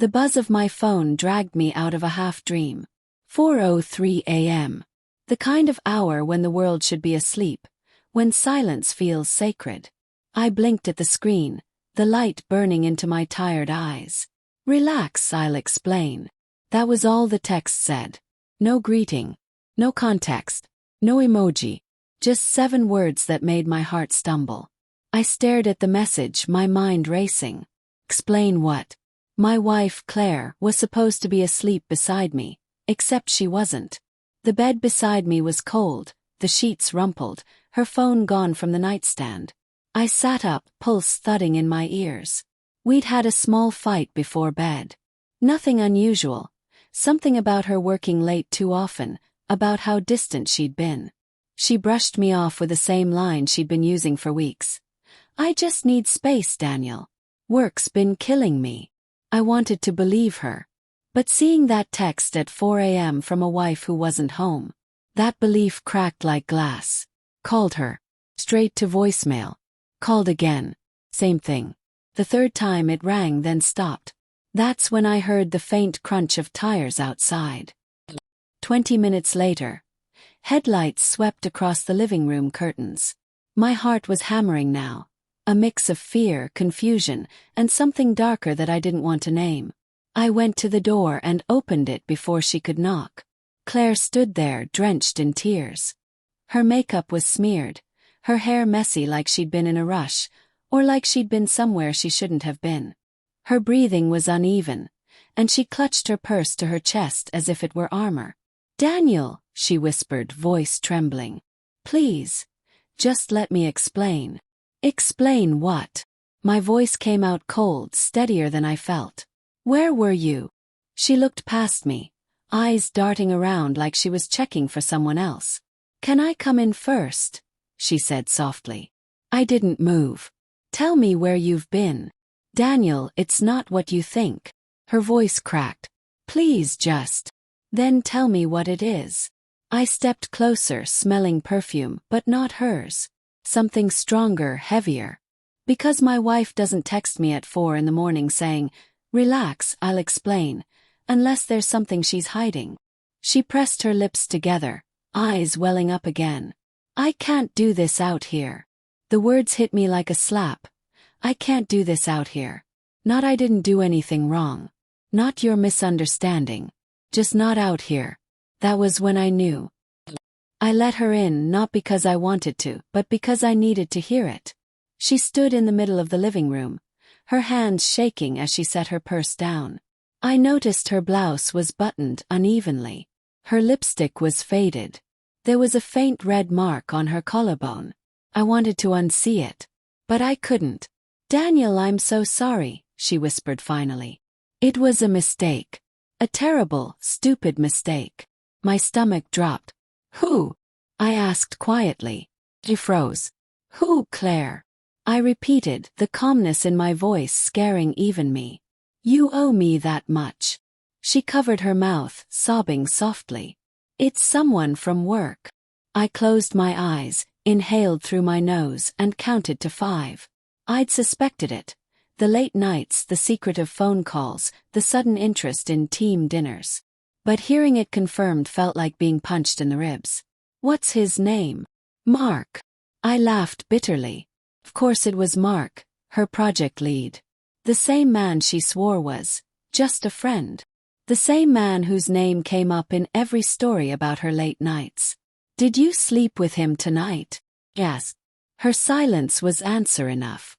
The buzz of my phone dragged me out of a half-dream. 4:03 a.m. The kind of hour when the world should be asleep, when silence feels sacred. I blinked at the screen, the light burning into my tired eyes. "Relax, I'll explain." That was all the text said. No greeting, no context, no emoji, just 7 words that made my heart stumble. I stared at the message, my mind racing. Explain what? My wife, Claire, was supposed to be asleep beside me, except she wasn't. The bed beside me was cold, the sheets rumpled, her phone gone from the nightstand. I sat up, pulse thudding in my ears. We'd had a small fight before bed. Nothing unusual. Something about her working late too often, about how distant she'd been. She brushed me off with the same line she'd been using for weeks. "I just need space, Daniel. Work's been killing me." I wanted to believe her. But seeing that text at 4 a.m. from a wife who wasn't home, that belief cracked like glass. Called her. Straight to voicemail. Called again. Same thing. The 3rd time it rang, then stopped. That's when I heard the faint crunch of tires outside. 20 minutes later. Headlights swept across the living room curtains. My heart was hammering now. A mix of fear, confusion, and something darker that I didn't want to name. I went to the door and opened it before she could knock. Claire stood there, drenched in tears. Her makeup was smeared, her hair messy like she'd been in a rush, or like she'd been somewhere she shouldn't have been. Her breathing was uneven, and she clutched her purse to her chest as if it were armor. "Daniel," she whispered, voice trembling. "Please, just let me explain." "Explain what?" My voice came out cold, steadier than I felt. "Where were you?" She looked past me, eyes darting around like she was checking for someone else. "Can I come in first?" she said softly. I didn't move. "Tell me where you've been." "Daniel, it's not what you think." Her voice cracked. "Please just. Then tell me what it is." I stepped closer, smelling perfume, but not hers. Something stronger, heavier. Because my wife doesn't text me at 4 in the morning saying, "Relax, I'll explain," unless there's something she's hiding. She pressed her lips together, eyes welling up again. "I can't do this out here." The words hit me like a slap. I can't do this out here. Not I didn't do anything wrong. Not your misunderstanding. Just not out here. That was when I knew. I let her in, not because I wanted to, but because I needed to hear it. She stood in the middle of the living room, her hands shaking as she set her purse down. I noticed her blouse was buttoned unevenly. Her lipstick was faded. There was a faint red mark on her collarbone. I wanted to unsee it, but I couldn't. "Daniel, I'm so sorry," she whispered finally. "It was a mistake. A terrible, stupid mistake." My stomach dropped. "Who?" I asked quietly. She froze. "Who, Claire?" I repeated, the calmness in my voice scaring even me. "You owe me that much." She covered her mouth, sobbing softly. "It's someone from work." I closed my eyes, inhaled through my nose, and counted to 5. I'd suspected it. The late nights, the secretive phone calls, the sudden interest in team dinners. But hearing it confirmed felt like being punched in the ribs. "What's his name?" "Mark." I laughed bitterly. Of course it was Mark, her project lead. The same man she swore was just a friend. The same man whose name came up in every story about her late nights. "Did you sleep with him tonight?" Yes. Her silence was answer enough.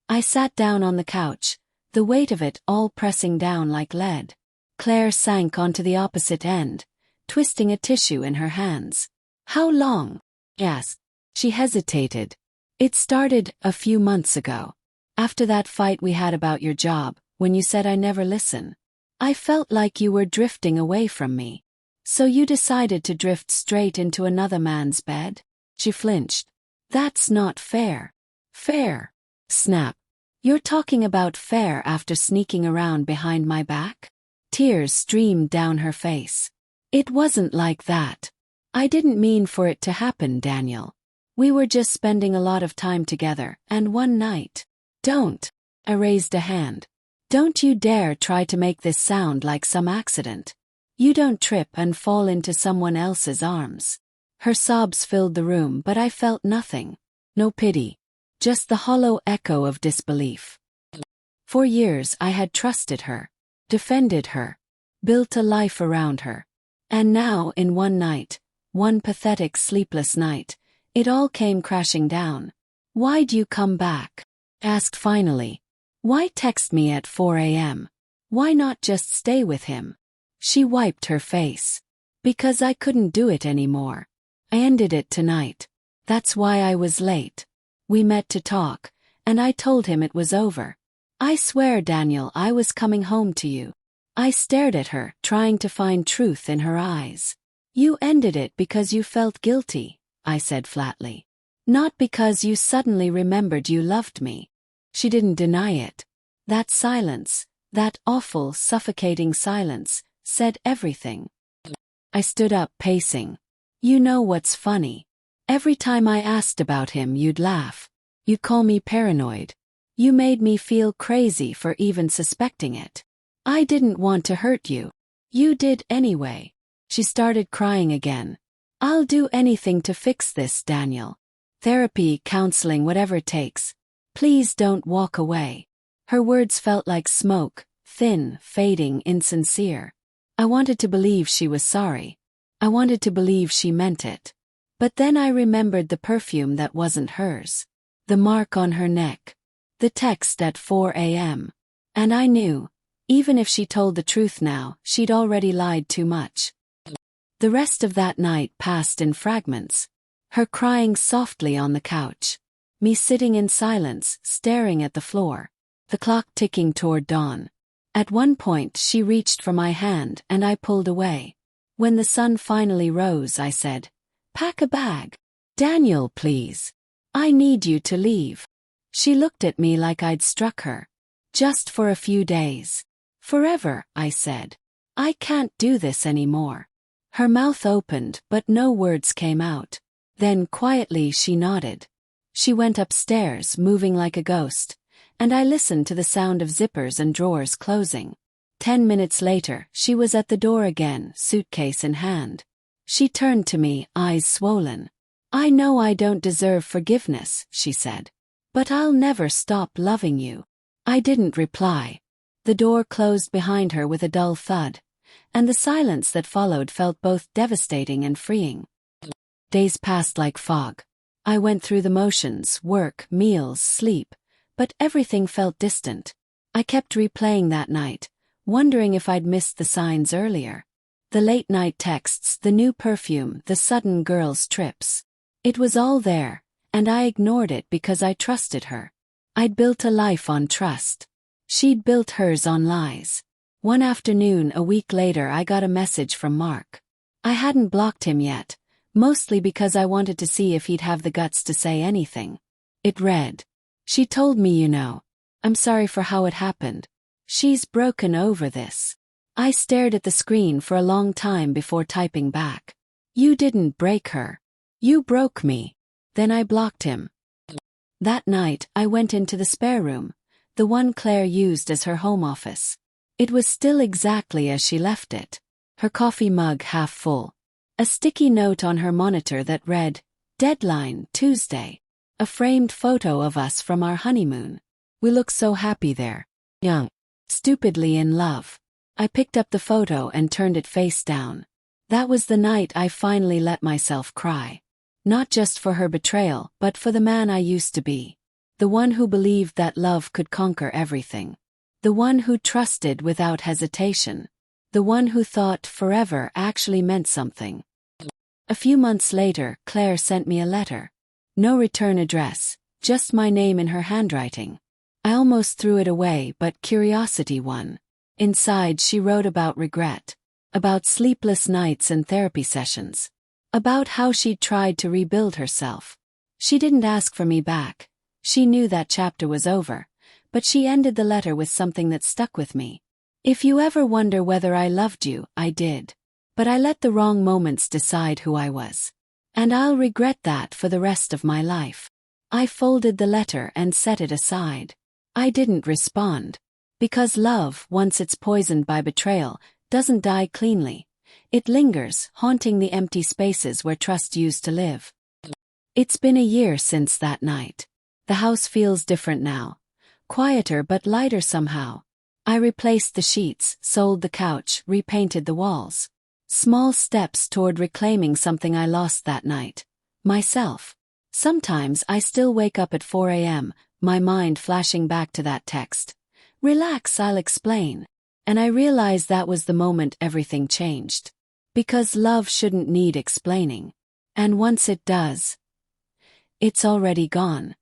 I sat down on the couch, the weight of it all pressing down like lead. Claire sank onto the opposite end, twisting a tissue in her hands. "How long?" Yes. She hesitated. "It started a few months ago. After that fight we had about your job, when you said I never listen. I felt like you were drifting away from me. So you decided to drift straight into another man's bed?" She flinched. "That's not fair." "Fair?" Snap. "You're talking about fair after sneaking around behind my back?" Tears streamed down her face. "It wasn't like that. I didn't mean for it to happen, Daniel. We were just spending a lot of time together, and one night." "Don't." I raised a hand. Don't you dare try to make this sound like some accident. You don't trip and fall into someone else's arms. Her sobs filled the room, but I felt nothing. No pity. Just the hollow echo of disbelief. For years I had trusted her, defended her, built a life around her. And now, in one night, one pathetic sleepless night, it all came crashing down. "Why'd you come back?" asked finally. "Why text me at 4 a.m.? Why not just stay with him?" She wiped her face. "Because I couldn't do it anymore. I ended it tonight. That's why I was late. We met to talk, and I told him it was over. I swear, Daniel, I was coming home to you." I stared at her, trying to find truth in her eyes. "You ended it because you felt guilty," I said flatly. "Not because you suddenly remembered you loved me." She didn't deny it. That silence, that awful, suffocating silence, said everything. I stood up, pacing. "You know what's funny? Every time I asked about him, you'd laugh. You'd call me paranoid. You made me feel crazy for even suspecting it. I didn't want to hurt you. You did anyway." She started crying again. "I'll do anything to fix this, Daniel. Therapy, counseling, whatever it takes. Please don't walk away." Her words felt like smoke, thin, fading, insincere. I wanted to believe she was sorry. I wanted to believe she meant it. But then I remembered the perfume that wasn't hers. The mark on her neck. The text at 4 a.m. And I knew, even if she told the truth now, she'd already lied too much. The rest of that night passed in fragments. Her crying softly on the couch. Me sitting in silence, staring at the floor. The clock ticking toward dawn. At one point she reached for my hand and I pulled away. When the sun finally rose, I said, "Pack a bag. Daniel, please. I need you to leave." She looked at me like I'd struck her. "Just for a few days." "Forever," I said. "I can't do this anymore." Her mouth opened, but no words came out. Then quietly she nodded. She went upstairs, moving like a ghost, and I listened to the sound of zippers and drawers closing. 10 minutes later, she was at the door again, suitcase in hand. She turned to me, eyes swollen. "I know I don't deserve forgiveness," she said. "But I'll never stop loving you." I didn't reply. The door closed behind her with a dull thud, and the silence that followed felt both devastating and freeing. Days passed like fog. I went through the motions, work, meals, sleep, but everything felt distant. I kept replaying that night, wondering if I'd missed the signs earlier. The late-night texts, the new perfume, the sudden girls' trips. It was all there, and I ignored it because I trusted her. I'd built a life on trust. She'd built hers on lies. One afternoon a week later I got a message from Mark. I hadn't blocked him yet, mostly because I wanted to see if he'd have the guts to say anything. It read, "She told me, you know. I'm sorry for how it happened. She's broken over this." I stared at the screen for a long time before typing back. "You didn't break her. You broke me." Then I blocked him. That night I went into the spare room, the one Claire used as her home office. It was still exactly as she left it. Her coffee mug half full. A sticky note on her monitor that read, "Deadline, Tuesday." A framed photo of us from our honeymoon. We looked so happy there. Young. Stupidly in love. I picked up the photo and turned it face down. That was the night I finally let myself cry. Not just for her betrayal, but for the man I used to be. The one who believed that love could conquer everything. The one who trusted without hesitation. The one who thought forever actually meant something. A few months later, Claire sent me a letter. No return address, just my name in her handwriting. I almost threw it away, but curiosity won. Inside she wrote about regret. About sleepless nights and therapy sessions. About how she'd tried to rebuild herself. She didn't ask for me back. She knew that chapter was over, but she ended the letter with something that stuck with me. "If you ever wonder whether I loved you, I did. But I let the wrong moments decide who I was. And I'll regret that for the rest of my life." I folded the letter and set it aside. I didn't respond. Because love, once it's poisoned by betrayal, doesn't die cleanly. It lingers, haunting the empty spaces where trust used to live. It's been a year since that night. The house feels different now. Quieter but lighter somehow. I replaced the sheets, sold the couch, repainted the walls. Small steps toward reclaiming something I lost that night. Myself. Sometimes I still wake up at 4 a.m., my mind flashing back to that text. Relax, I'll explain. And I realize that was the moment everything changed. Because love shouldn't need explaining. And once it does, it's already gone.